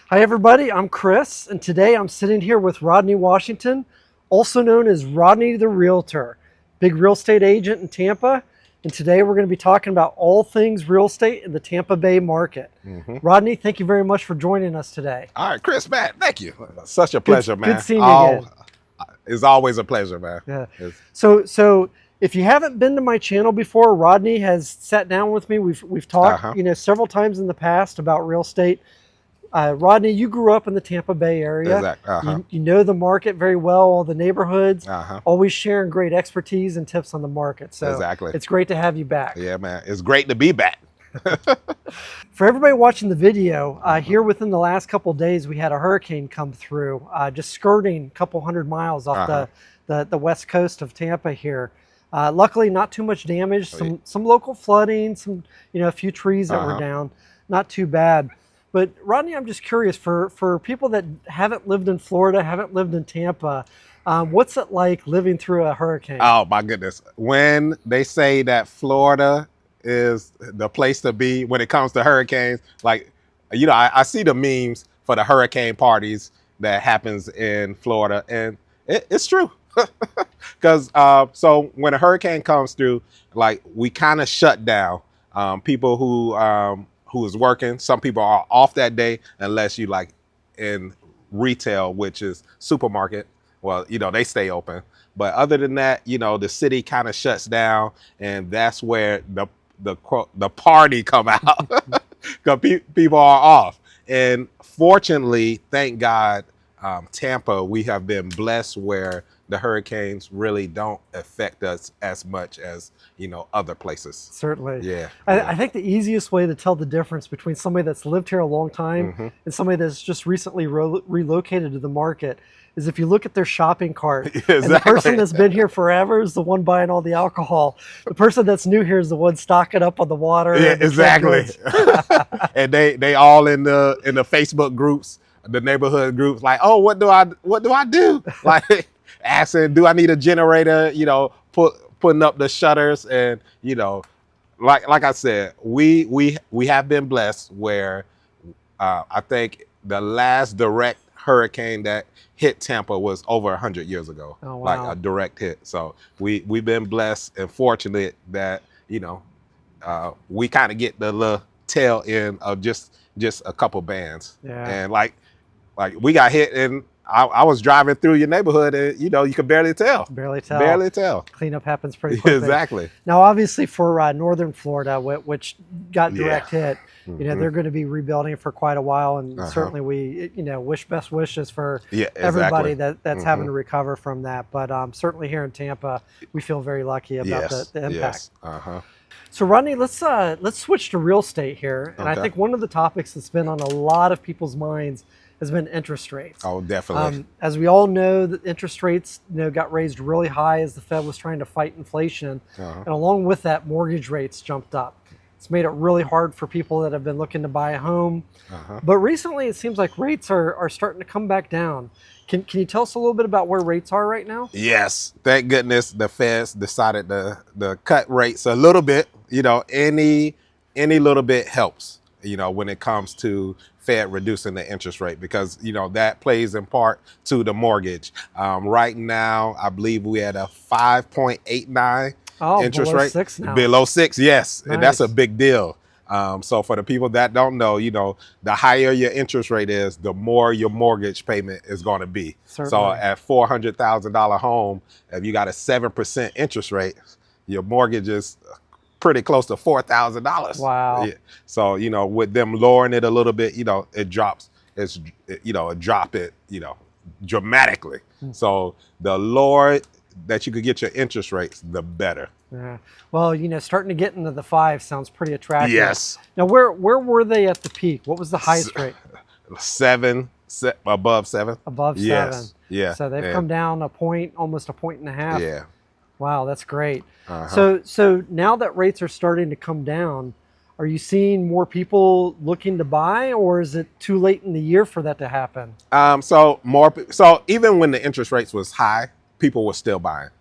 Hi everybody, I'm Chris, and today I'm sitting here with Rodney Washington, also known as Rodney the Realtor, big real estate agent in Tampa. And today we're going to be talking about all things real estate in the Tampa Bay market. Rodney, thank you very much for joining us today. All right, Chris, man, thank you. Such a pleasure, man. Good seeing you again. It's always a pleasure, man. Yeah. So if you haven't been to my channel before, Rodney has sat down with me. We've talked, several times in the past about real estate. Rodney, you grew up in the Tampa Bay area. Exactly. You know the market very well, all the neighborhoods, always sharing great expertise and tips on the market. So it's great to have you back. Yeah, man. It's great to be back. For everybody watching the video, here within the last couple of days, we had a hurricane come through, just skirting a couple hundred miles off the west coast of Tampa here. Luckily, not too much damage, some local flooding, a few trees that were down, not too bad. But Rodney, I'm just curious, for people that haven't lived in Florida, haven't lived in Tampa, what's it like living through a hurricane? Oh my goodness. When they say that Florida is the place to be when it comes to hurricanes, like, I see the memes for the hurricane parties that happens in Florida, and it's true. Because so when a hurricane comes through, like, we kind of shut down. People who is working, some people are off that day unless you like in retail, which is supermarket. Well, they stay open. But other than that, the city kind of shuts down, and that's where the party come out because people are off. And fortunately, thank God, Tampa, we have been blessed where the hurricanes really don't affect us as much as other places. Certainly. Yeah. I think the easiest way to tell the difference between somebody that's lived here a long time and somebody that's just recently relocated to the market is if you look at their shopping cart. Exactly. And the person that's been here forever is the one buying all the alcohol. The person that's new here is the one stocking up on the water. Yeah, exactly. And they all in the Facebook groups, the neighborhood groups, like, oh, what do I do? Like, asking, do I need a generator? Putting up the shutters, and like I said, we have been blessed where I think the last direct hurricane that hit Tampa was over 100 years ago. Oh, wow. Like a direct hit. So we've been blessed and fortunate that we kind of get the little tail end of just a couple bands. Yeah. And like we got hit, and I was driving through your neighborhood, and you could barely tell. Barely tell. Barely tell. Cleanup happens pretty quickly. Exactly. Now, obviously, for northern Florida, which got direct hit, they're going to be rebuilding for quite a while, and certainly we, wish best wishes for everybody that's having to recover from that. But certainly here in Tampa, we feel very lucky about the impact. Yes. So Rodney, let's switch to real estate here, and I think one of the topics that's been on a lot of people's minds has been interest rates. Oh, definitely. As we all know, the interest rates got raised really high as the Fed was trying to fight inflation. And along with that, mortgage rates jumped up. It's made it really hard for people that have been looking to buy a home. But recently, it seems like rates are starting to come back down. Can you tell us a little bit about where rates are right now? Yes. Thank goodness the Feds decided to cut rates a little bit. Any little bit helps, when it comes to Fed reducing the interest rate, because that plays in part to the mortgage. Right now, I believe we had a 5.89 interest below rate. 6 now. Below 6, yes. Nice. And that's a big deal. So for the people that don't know, the higher your interest rate is, the more your mortgage payment is going to be. Certainly. So at $400,000 home, if you got a 7% interest rate, your mortgage is pretty close to $4,000. Wow. Yeah. So, with them lowering it a little bit, it drops, drop it, dramatically. So the lower that you could get your interest rates, the better. Yeah. Well, starting to get into the 5 sounds pretty attractive. Yes. Now, where were they at the peak? What was the highest rate? 7, above 7. Above 7. Yes. Yeah. So they've come down a point, almost a point and a half. Yeah. Wow, that's great. So now that rates are starting to come down, are you seeing more people looking to buy, or is it too late in the year for that to happen? So even when the interest rates was high, people were still buying.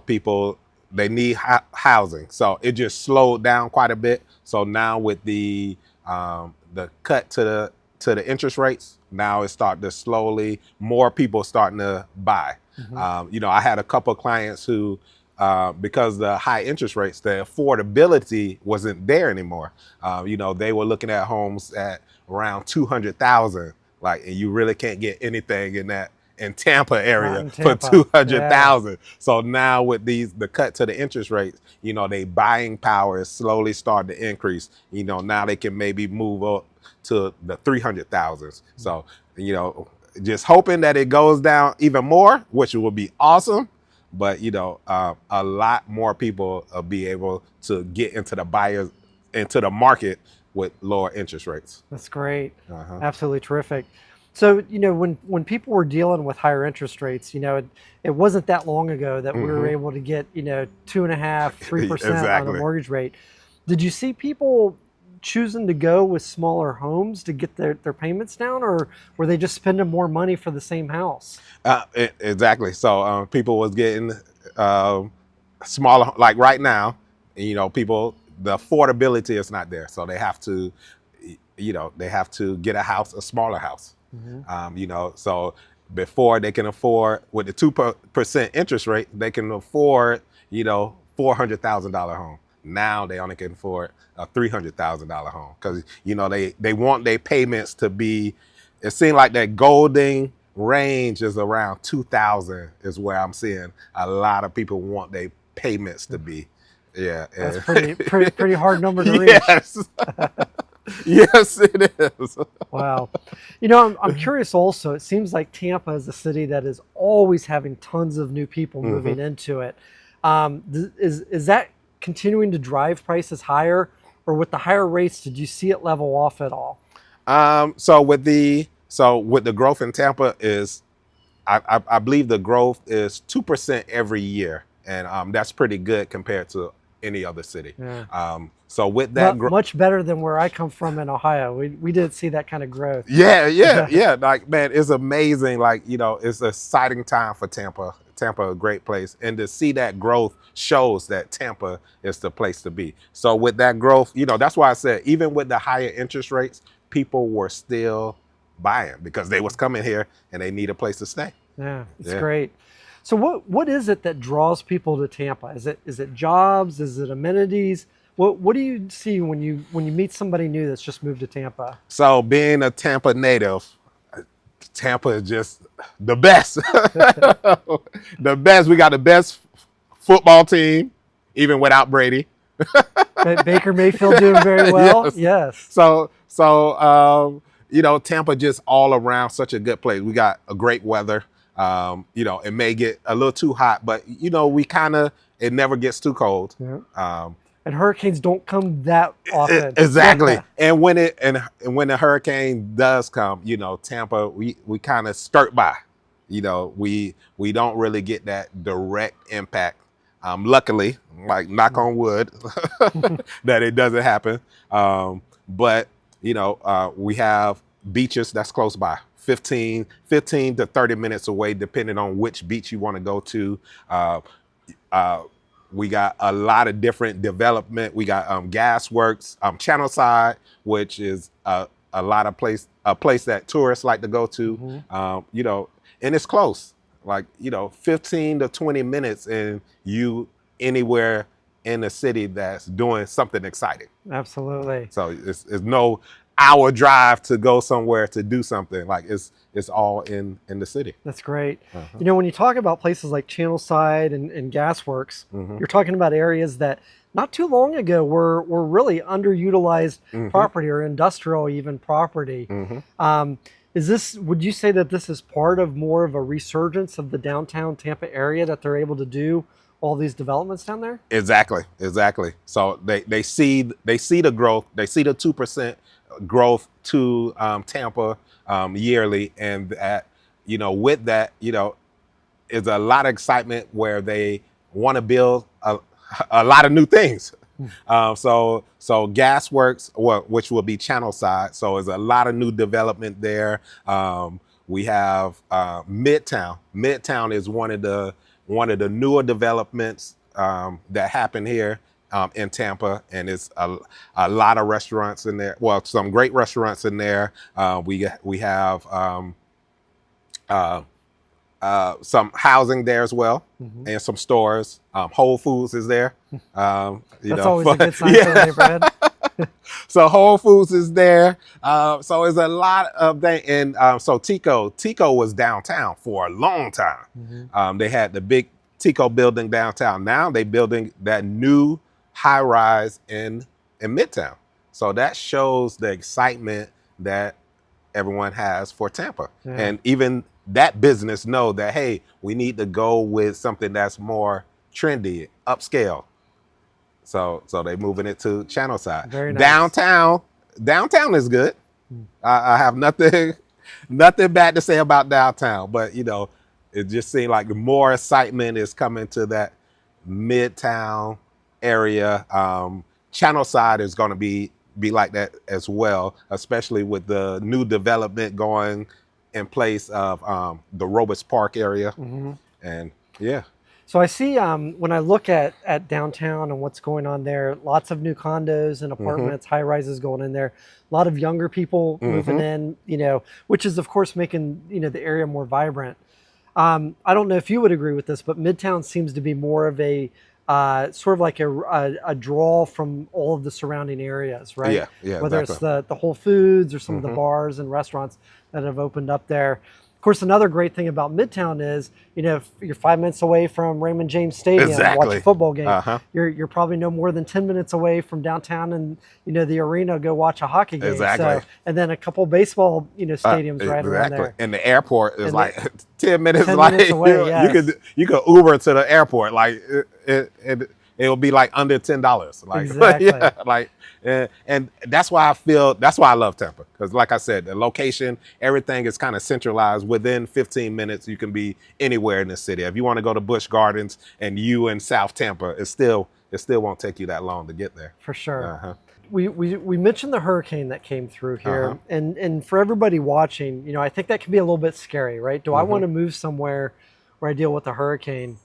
People, they need housing. So it just slowed down quite a bit. So now with the cut to to the interest rates, now it's starting to slowly, more people starting to buy. You know, I had a couple of clients who, because the high interest rates, the affordability wasn't there anymore. You know, they were looking at homes at around 200,000, like, and you really can't get anything in Tampa Not area in for Tampa. 200,000. So now with the cut to the interest rates, you know, they buying power is slowly starting to increase. You know, now they can maybe move up to the 300,000s. So, you know, just hoping that it goes down even more, which would be awesome. But, you know, a lot more people will be able to get into the market with lower interest rates. That's great. Uh-huh. Absolutely terrific. So, you know, when people were dealing with higher interest rates, you know, it wasn't that long ago that we were able to get, you know, 2.5%, 3% on a Exactly. mortgage rate. Did you see people choosing to go with smaller homes to get their payments down, or were they just spending more money for the same house? Exactly. So people was getting smaller, like right now, you know, people, the affordability is not there. So they have to, you know, they have to get a house, a smaller house. You know, so before they can afford, with the 2% interest rate, they can afford, you know, $400,000 home. Now they only can afford a $300,000 home because, you know, they want their payments to be, it seems like that golden range is around 2,000 is where I'm seeing a lot of people want their payments to be. Yeah. That's pretty hard number to reach. Yes. Yes, it is. Wow. You know, I'm curious also. It seems like Tampa is a city that is always having tons of new people moving into it. Is that continuing to drive prices higher, or with the higher rates, did you see it level off at all? So with the growth in Tampa is, I believe the growth is 2% every year, and that's pretty good compared to any other city. Yeah. So with that growth, Much better than where I come from in Ohio. We didn't see that kind of growth. yeah. Like, man, it's amazing. Like, you know, it's an exciting time for Tampa. Tampa, a great place, and to see that growth shows that Tampa is the place to be. So with that growth, you know, that's why I said even with the higher interest rates, people were still buying because they was coming here and they need a place to stay. Yeah, it's Yeah. great. So what is it that draws people to Tampa? Is it jobs? Is it amenities? What do you see when you meet somebody new that's just moved to Tampa? So being a Tampa native, Tampa is just the best. The best. We got the best football team, even without Brady. Baker Mayfield doing very well. Yes. Yes. So you know, Tampa just all around such a good place. We got a great weather. You know, it may get a little too hot, but you know, it never gets too cold. Yeah. Um, And hurricanes don't come that often. exactly. And when the hurricane does come, you know, Tampa, we kind of skirt by. You know, we don't really get that direct impact. Luckily, like knock on wood, that it doesn't happen. But you know, we have beaches that's close by, 15 to 30 minutes away, depending on which beach you want to go to. Uh, uh, we got a lot of different development. We got gas works, channel side, which is a place that tourists like to go to. You know, and it's close, like, you know, 15 to 20 minutes and you anywhere in the city that's doing something exciting. Absolutely. So it's no hour drive to go somewhere to do something. Like it's all in the city. That's great. You know, when you talk about places like Channelside and Gasworks, Mm-hmm. you're talking about areas that not too long ago were really underutilized property, or industrial even property. Would you say that this is part of more of a resurgence of the downtown Tampa area, that they're able to do all these developments down there? Exactly. So they see the growth. They see the 2% growth to Tampa yearly, and that, you know, with that, you know, is a lot of excitement where they want to build a lot of new things. So Gasworks, which will be Channel Side, so there's a lot of new development there. We have Midtown. Midtown is one of the newer developments that happened here, in Tampa, and it's a lot of restaurants in there. Well, some great restaurants in there. We have uh, some housing there as well, Hmm. and some stores. Whole Foods is there. That's always a good sign for the Yeah. neighborhood. So Whole Foods is there. So it's a lot of things. And so Tico was downtown for a long time. Hmm. They had the big Tico building downtown. Now they building that new high rise in Midtown. So that shows the excitement that everyone has for Tampa. Yeah. And even that business know that, hey, we need to go with something that's more trendy, upscale. So they moving it to Channel Side. Very nice. Downtown is good. Mm. I have nothing bad to say about downtown, but it just seems like more excitement is coming to that Midtown area. Channel Side is going to be like that as well, especially with the new development going in place of the Roberts Park area, Hmm. and yeah. So I see when I look at downtown and what's going on there, lots of new condos and Mm-hmm. apartments, high rises going in there, a lot of younger people moving Mm-hmm. in, which is of course making the area more vibrant. I don't know if you would agree with this, but Midtown seems to be more of a sort of like a draw from all of the surrounding areas, right? Yeah. Yeah. Whether it's Exactly. the Whole Foods or some of the Mm-hmm. bars and restaurants that have opened up there. Of course, another great thing about Midtown is, if you're 5 minutes away from Raymond James Stadium, watch a Exactly. football game. Uh-huh. You're probably no more than 10 minutes away from downtown and the arena, go watch a hockey game. Exactly. So, and then a couple baseball stadiums right around Exactly. there. And the airport is And like 10 minutes. 10 minutes Like away, yes. you could Uber to the airport. Like it'll be like under $10. Like Exactly. yeah. Like and that's why I love Tampa, because like I said, the location, everything is kind of centralized. Within 15 minutes, you can be anywhere in the city. If you want to go to Busch Gardens and you in South Tampa, it still won't take you that long to get there. For sure. Uh huh. We mentioned the hurricane that came through Uh huh. here, and for everybody watching, I think that can be a little bit scary, right? Do I Mm-hmm. want to move somewhere where I deal with a hurricane?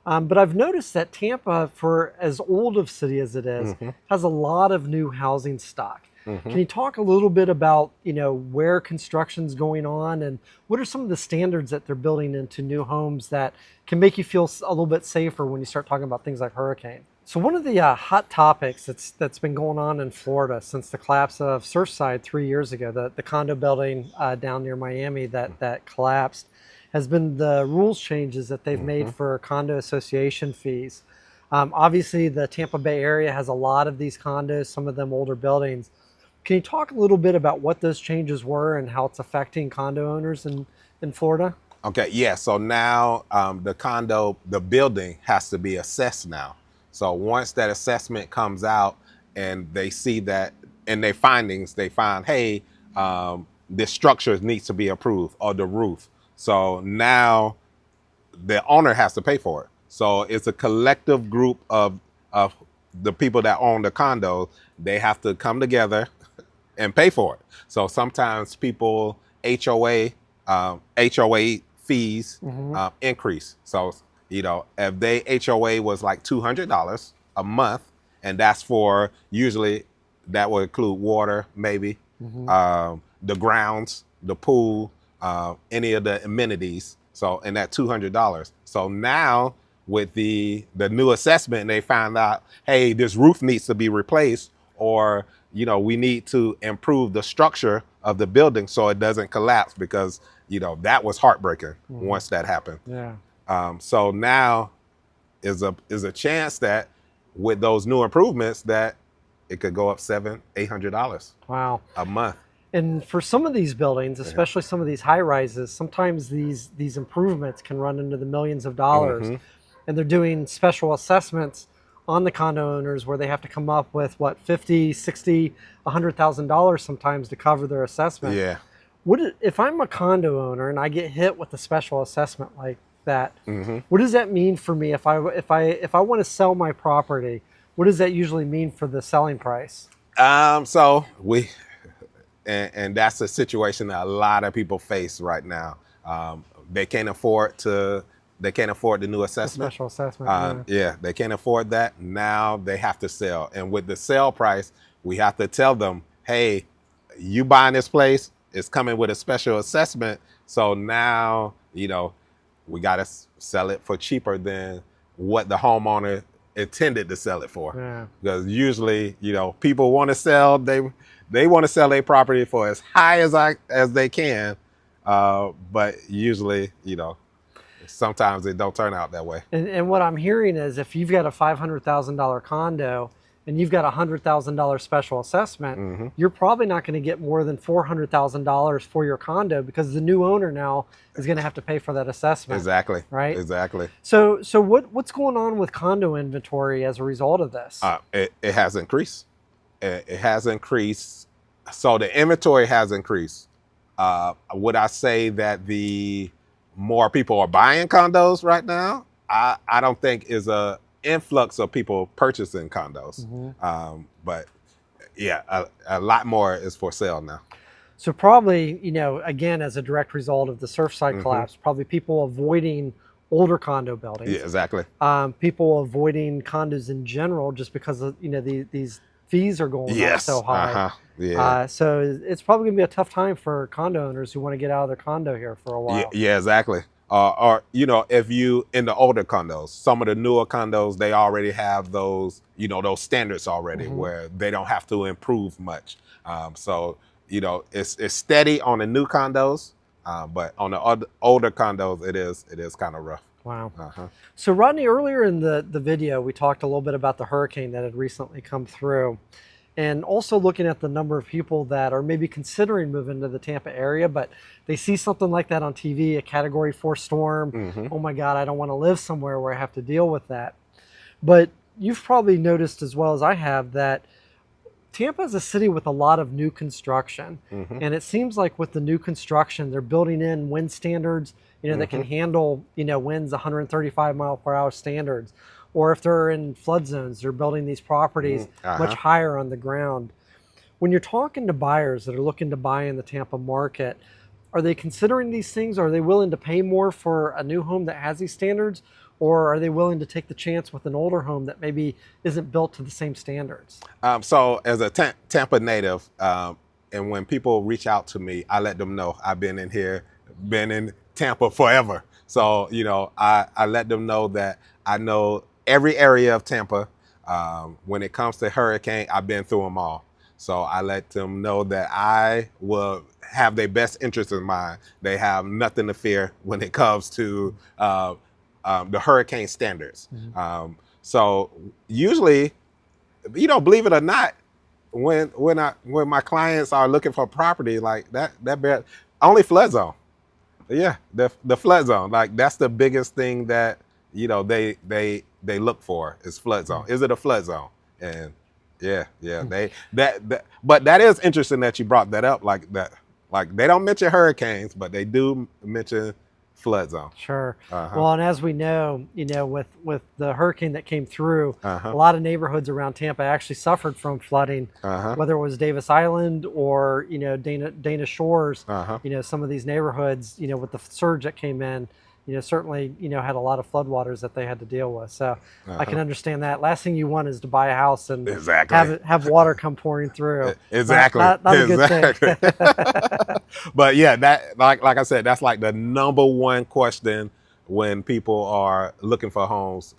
But I've noticed that Tampa, for as old of city as it is, Mm-hmm. has a lot of new housing stock. Mm-hmm. Can you talk a little bit about where construction's going on and what are some of the standards that they're building into new homes that can make you feel a little bit safer when you start talking about things like hurricane? So one of the hot topics that's been going on in Florida since the collapse of Surfside 3 years ago, the condo building down near Miami that collapsed, has been the rules changes that they've made Mm-hmm. for condo association fees. Obviously, the Tampa Bay area has a lot of these condos, some of them older buildings. Can you talk a little bit about what those changes were and how it's affecting condo owners in Florida? Okay, yeah. So now the building has to be assessed now. So once that assessment comes out and they see that in their findings, they find, hey, this structure needs to be approved, or the roof. So now the owner has to pay for it. So it's a collective group of the people that own the condo. They have to come together and pay for it. So sometimes people HOA fees Hmm. increase. So if they HOA was like $200 a month, and that's for, usually that would include water, maybe Hmm. the grounds, the pool, any of the amenities. So and that $200. So now with the new assessment, they found out, hey, this roof needs to be replaced, or we need to improve the structure of the building so it doesn't collapse, because that was heartbreaking Hmm. once that happened. Yeah. So now is a chance that with those new improvements that it could go up $700-800 Wow. a month. And for some of these buildings, Yeah. especially some of these high rises, sometimes these improvements can run into the millions of dollars. Mm-hmm. And they're doing special assessments on the condo owners where they have to come up with what, 50, 60, $100,000 sometimes to cover their assessment. Yeah. If I'm a condo owner and I get hit with a special assessment like that, Mm-hmm. what does that mean for me if I want to sell my property? What does that usually mean for the selling price? So and that's a situation that a lot of people face right now. They can't afford to They can't afford the new The assessment. special assessment. Yeah, they can't afford that. Now they have to sell. And with the sale price, we have to tell them, hey, you buying this place, it's coming with a special assessment. So now, we got to sell it for cheaper than what the homeowner intended to sell it for. Yeah. Because usually, people want to sell, they want to sell their property for as high as they can. But usually, sometimes it don't turn out that way. And what I'm hearing is if you've got a $500,000 condo and you've got a $100,000 special assessment, you're probably not going to get more than $400,000 for your condo because the new owner now is going to have to pay for that assessment. Exactly. Right. Exactly. So what's going on with condo inventory as a result of this? It has increased. It has increased. So the inventory has increased. Would I say that the more people are buying condos right now? I don't think is a influx of people purchasing condos. But yeah, a lot more is for sale now. So probably, again, as a direct result of the Surfside collapse, probably people avoiding older condo buildings. Yeah, exactly. People avoiding condos in general just because of, these fees are going up so high. Yeah. So it's probably gonna be a tough time for condo owners who want to get out of their condo here for a while. Yeah, exactly. Or if you in the older condos, some of the newer condos, they already have those, those standards already where they don't have to improve much. So it's steady on the new condos, but on the older condos, it is kind of rough. Wow. So Rodney, earlier in the video, we talked a little bit about the hurricane that had recently come through. And also looking at the number of people that are maybe considering moving to the Tampa area, but they see something like that on TV, a Category 4 storm. Oh my God, I don't want to live somewhere where I have to deal with that. But you've probably noticed as well as I have that Tampa is a city with a lot of new construction. And it seems like with the new construction, they're building in wind standards, that can handle, winds 135 mile per hour standards. Or if they're in flood zones, they're building these properties much higher on the ground. When you're talking to buyers that are looking to buy in the Tampa market, are they considering these things? Are they willing to pay more for a new home that has these standards? Or are they willing to take the chance with an older home that maybe isn't built to the same standards? So as a Tampa native, and when people reach out to me, I let them know I've been in Tampa forever. So, I let them know that I know every area of Tampa. When it comes to hurricane, I've been through them all. So I let them know that I will have their best interest in mind. They have nothing to fear when it comes to the hurricane standards. So usually, believe it or not, when my clients are looking for property like that only flood zone. Yeah, the flood zone. Like that's the biggest thing that they look for is flood zone. Is it a flood zone? And yeah, but that is interesting that you brought that up. Like that, like they don't mention hurricanes, but they do mention flood zone. Sure. Well, and as we know, with the hurricane that came through, a lot of neighborhoods around Tampa actually suffered from flooding, whether it was Davis Island or Dana Shores. Some of these neighborhoods, with the surge that came in, certainly had a lot of floodwaters that they had to deal with. So I can understand that. Last thing you want is to buy a house and have water come pouring through. Exactly. Not a good thing. But yeah, that like I said, that's like the number one question when people are looking for homes,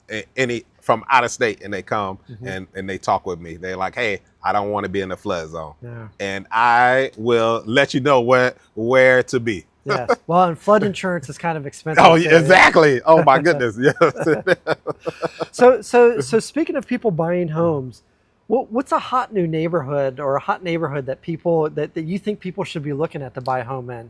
from out of state, and they come and they talk with me. They're like, hey, I don't want to be in the flood zone. And I will let you know where to be. Yes. Well, and flood insurance is kind of expensive. Oh, yeah, exactly. Oh my goodness. Yes. So speaking of people buying homes, what's a hot new neighborhood or a hot neighborhood that you think people should be looking at to buy a home in?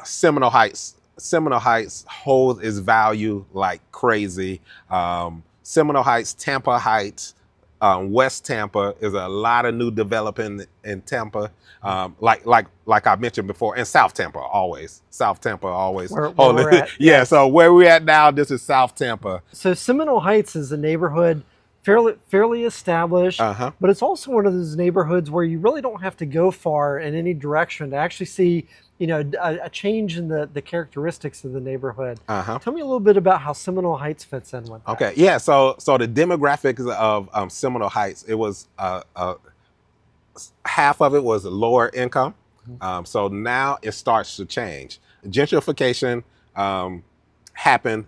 Seminole Heights. Seminole Heights holds its value like crazy. Seminole Heights, Tampa Heights, West Tampa is a lot of new development in Tampa. Like I mentioned before, and South Tampa always. Where we're at, yeah. So where we're at now, this is South Tampa. So Seminole Heights is a neighborhood fairly established, Uh-huh. but it's also one of those neighborhoods where you really don't have to go far in any direction to actually see, a change in the characteristics of the neighborhood. Uh-huh. Tell me a little bit about how Seminole Heights fits in with that. Okay. Yeah. So the demographics of Seminole Heights, it was half of it was lower income. So now it starts to change. Gentrification happened.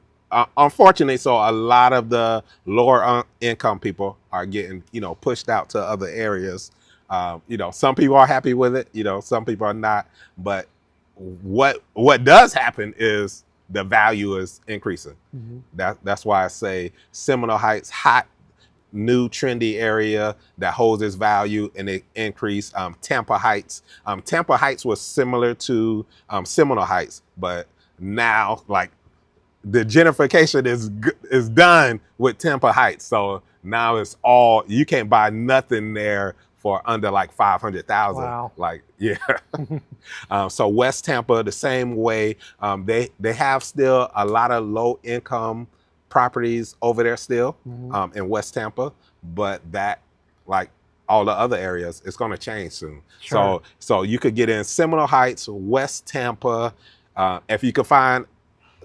Unfortunately, so a lot of the lower income people are getting, pushed out to other areas. Some people are happy with it. Some people are not. But what does happen is the value is increasing. That's why I say Seminole Heights, hot, new trendy area that holds its value and it increased. Tampa Heights. Tampa Heights was similar to Seminole Heights, but now like the gentrification is done with Tampa Heights. So now it's all, you can't buy nothing there for under like 500,000. Wow. Like, yeah. So West Tampa, the same way. They have still a lot of low income properties over there still in West Tampa, but that, like all the other areas, it's going to change soon. Sure. So you could get in Seminole Heights, West Tampa. If you could find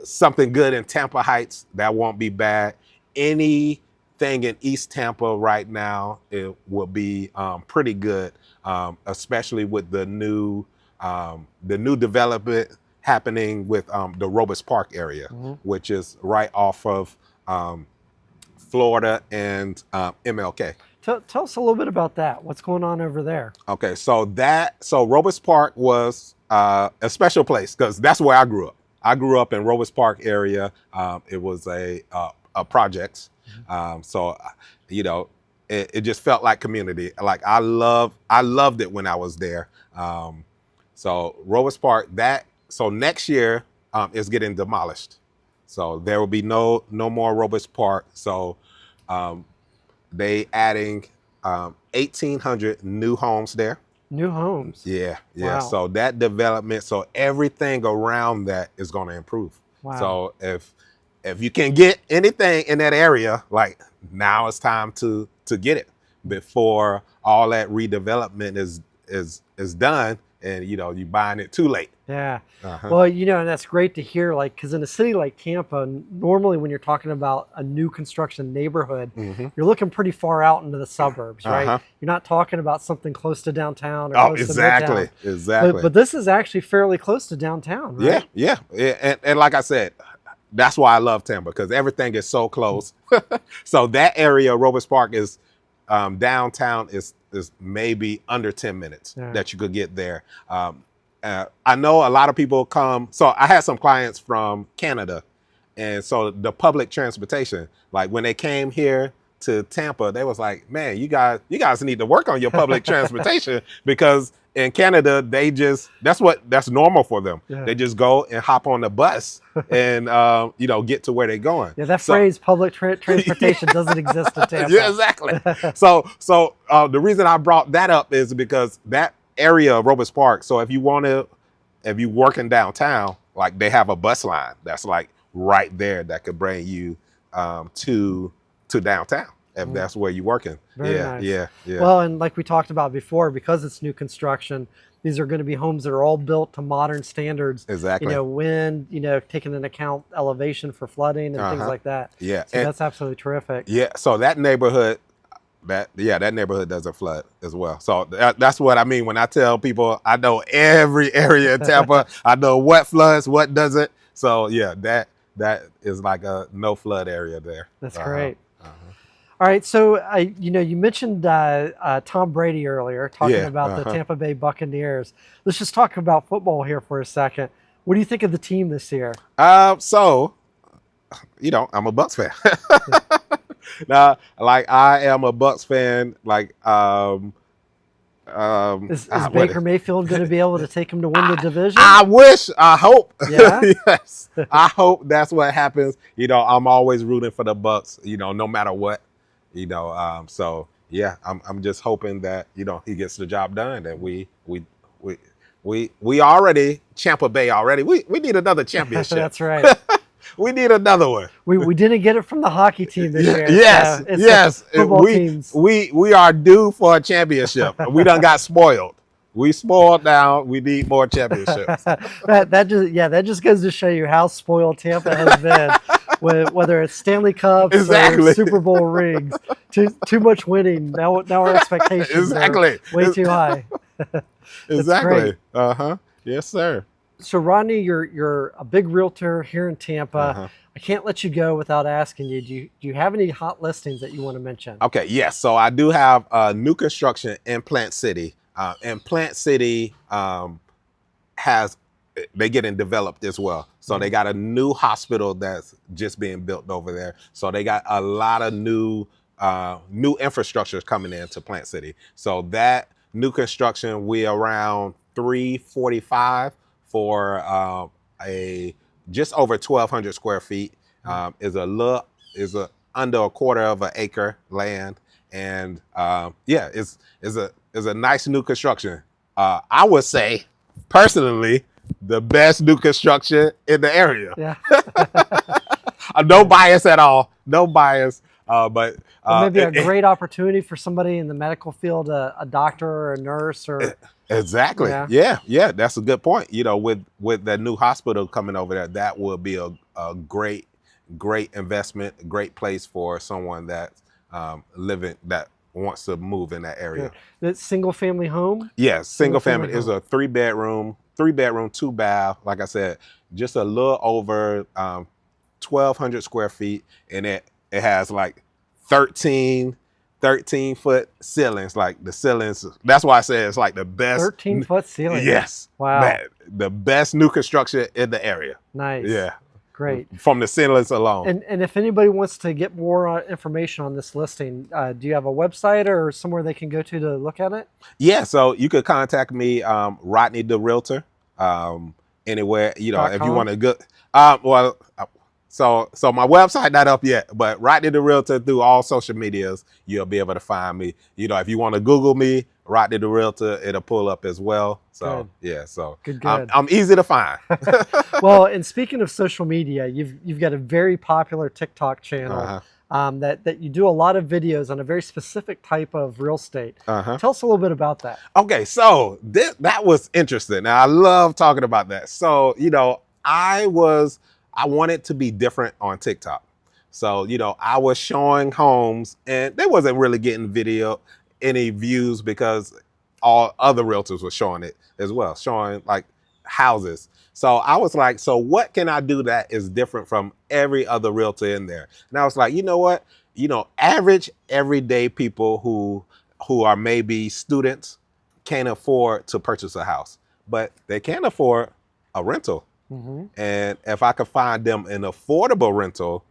something good in Tampa Heights, that won't be bad. Anything in East Tampa right now, it will be pretty good, especially with the new development happening with the Robust Park area, which is right off of Florida and MLK. Tell us a little bit about that. What's going on over there? Okay, so Robust Park was a special place because that's where I grew up. I grew up in Robust Park area. It was a projects. So, it just felt like community. Like I loved it when I was there. So Robust Park, so next year is getting demolished. So there will be no more Robust Park. So they adding 1,800 new homes there. New homes. Yeah. Wow. So that development, so everything around that is going to improve. Wow. So if you can get anything in that area, like now it's time to get it before all that redevelopment is done and you're buying it too late. Yeah. Well, and that's great to hear, like, because in a city like Tampa, normally when you're talking about a new construction neighborhood, you're looking pretty far out into the suburbs, right? You're not talking about something close to downtown or close to Midtown. Exactly. But this is actually fairly close to downtown, right? Yeah. And like I said, that's why I love Tampa, because everything is so close. So that area, Robust Park, is downtown is maybe under 10 minutes that you could get there. I know a lot of people come. So I had some clients from Canada. And so the public transportation, like when they came here to Tampa, they was like, man, you guys need to work on your public transportation, because in Canada, that's normal for them. Yeah. They just go and hop on the bus and, get to where they're going. Yeah, that phrase public transportation doesn't exist in Tampa. Yeah, exactly. So the reason I brought that up is because that area of Robust Park. So if you working downtown, like they have a bus line that's like right there that could bring you to downtown if that's where you're working. Very nice. Yeah. Well, and like we talked about before, because it's new construction, these are going to be homes that are all built to modern standards. Exactly. Wind, taking into account elevation for flooding and things like that. Yeah. So that's absolutely terrific. Yeah. So that neighborhood, that neighborhood doesn't flood as well. So that's what I mean when I tell people I know every area in Tampa. I know what floods, what doesn't. So yeah, that is like a no flood area there. That's great. All right, so you mentioned Tom Brady earlier, talking about the Tampa Bay Buccaneers. Let's just talk about football here for a second. What do you think of the team this year? So, I'm a Bucs fan. Now, like I am a Bucs fan. Like, is Baker Mayfield going to be able to take him to win the division? I wish. I hope. Yeah. Yes. I hope that's what happens. I'm always rooting for the Bucs. No matter what. So yeah, I'm just hoping that he gets the job done, and we already Tampa Bay already. We need another championship. That's right. We need another one. We didn't get it from the hockey team this year. Yes, So it's yes. football teams. We are due for a championship. We done got spoiled. We spoiled now. We need more championships. that just goes to show you how spoiled Tampa has been. Whether it's Stanley Cups Exactly. or Super Bowl rings, too much winning. Now our expectations Exactly. are way too high. Exactly. Yes, sir. So Rodney, you're a big realtor here in Tampa. Uh-huh. I can't let you go without asking you. Do you have any hot listings that you want to mention? Okay. Yes. So I do have new construction in Plant City. And Plant City they getting developed as well. So they got a new hospital that's just being built over there. So they got a lot of new infrastructures coming into Plant City. So that new construction, we around 345 for a just over 1,200 square feet. Is under a quarter of an acre land, and it's a nice new construction. I would say personally the best new construction in the area. Yeah. No bias at all. No bias. But maybe a great opportunity for somebody in the medical field, a doctor or a nurse or. Exactly. Yeah. That's a good point. You know, with that new hospital coming over there, that will be a great investment, a great place for someone that's living that wants to move in that area. That single family home? Yes, single family is a 3-bedroom, 2 bath. Like I said, just a little over 1,200 square feet, and it has like 13-foot ceilings. Like the ceilings, that's why I say it's like the best. 13-foot ceiling. Yes. Wow. Man, the best new construction in the area. Nice. Yeah. Great. From the ceilings alone. And if anybody wants to get more information on this listing, do you have a website or somewhere they can go to look at it? Yeah, so you could contact me, Rodney the Realtor, anywhere, you know, if you want to go. So my website not up yet, but Rodney the Realtor through all social medias, you'll be able to find me. You know, if you want to Google me, Rodney the Realtor, it'll pull up as well. So yeah, so good. I'm easy to find. Well, and speaking of social media, you've got a very popular TikTok channel that you do a lot of videos on a very specific type of real estate. Tell us a little bit about that. Okay, so that was interesting. Now I love talking about that. So you know, I wanted to be different on TikTok. So, you know, I was showing homes and they wasn't really getting any views because all other realtors were showing it as well, showing like houses. So I was like, so what can I do that is different from every other realtor in there? And I was like, you know what? You know, average everyday people who are maybe students can't afford to purchase a house, but they can afford a rental. And if I could find them an affordable rental,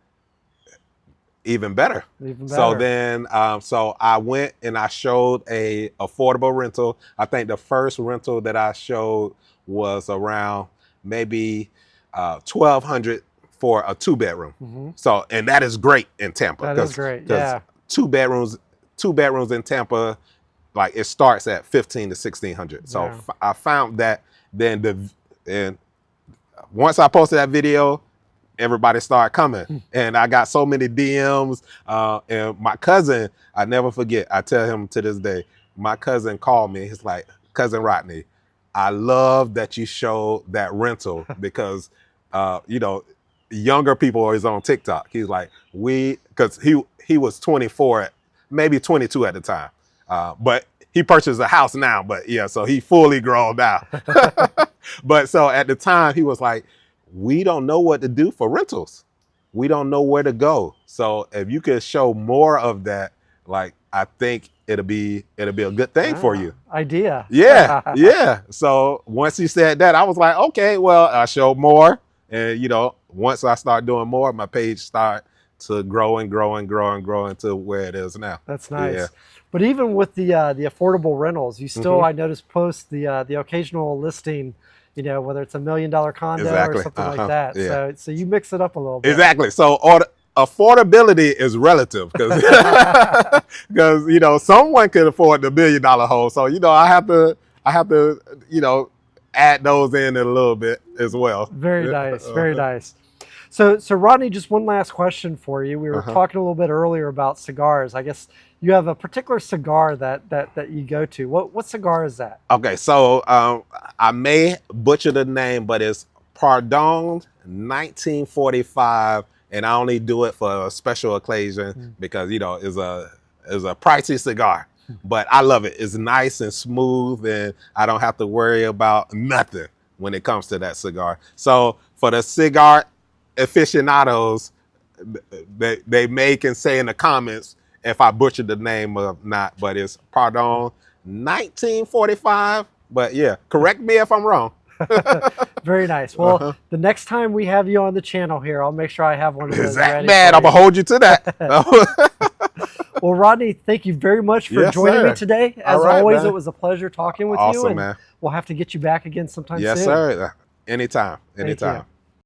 even better. So then, so I went and I showed a affordable rental. I think the first rental that I showed was around maybe 1,200 for a 2-bedroom. So, and that is great in Tampa. That is great. Yeah. 2 bedrooms in Tampa, like it starts at 1,500 to 1,600. So I found that and once I posted that video, everybody started coming. And I got so many DMs. And my cousin, I never forget, I tell him to this day, my cousin called me. He's like, Cousin Rodney, I love that you showed that rental because, you know, younger people is on TikTok. He's like, because he was 24, maybe 22 at the time. But he purchased a house now, but yeah, so he fully grown now. But so at the time he was like, we don't know what to do for rentals. We don't know where to go. So if you could show more of that, like, I think it'll be a good thing for you. Idea. Yeah. So once he said that, I was like, okay, well, I showed more. And you know, once I start doing more, my page start to grow to where it is now. That's nice. Yeah. But even with the affordable rentals, you still, I noticed, post the occasional listing, you know, whether it's $1 million condo or something like that. Yeah. So you mix it up a little bit. Exactly. So affordability is relative because you know, someone could afford the $1 million home. So you know, I have to you know, add those in a little bit as well. Very nice. Very nice. So Rodney, just one last question for you. We were Uh-huh. talking a little bit earlier about cigars. I guess you have a particular cigar that you go to. What cigar is that? Okay, so I may butcher the name, but it's Pardon 1945, and I only do it for a special occasion because it's a pricey cigar. But I love it. It's nice and smooth, and I don't have to worry about nothing when it comes to that cigar. So for the cigar aficionados, they may can say in the comments if I butchered the name or not, but it's Pardon 1945. But yeah, correct me if I'm wrong. Very nice. Well, the next time we have you on the channel here, I'll make sure I have one of those Is that ready bad? for I'm gonna you. hold you to that. Well, Rodney, thank you very much for Yes, joining me sir. today. All As right, always, man. it was a pleasure talking with you, Awesome, and man. we'll have to get you back again sometime Yes, soon. sir. Anytime. Thank you. Anytime.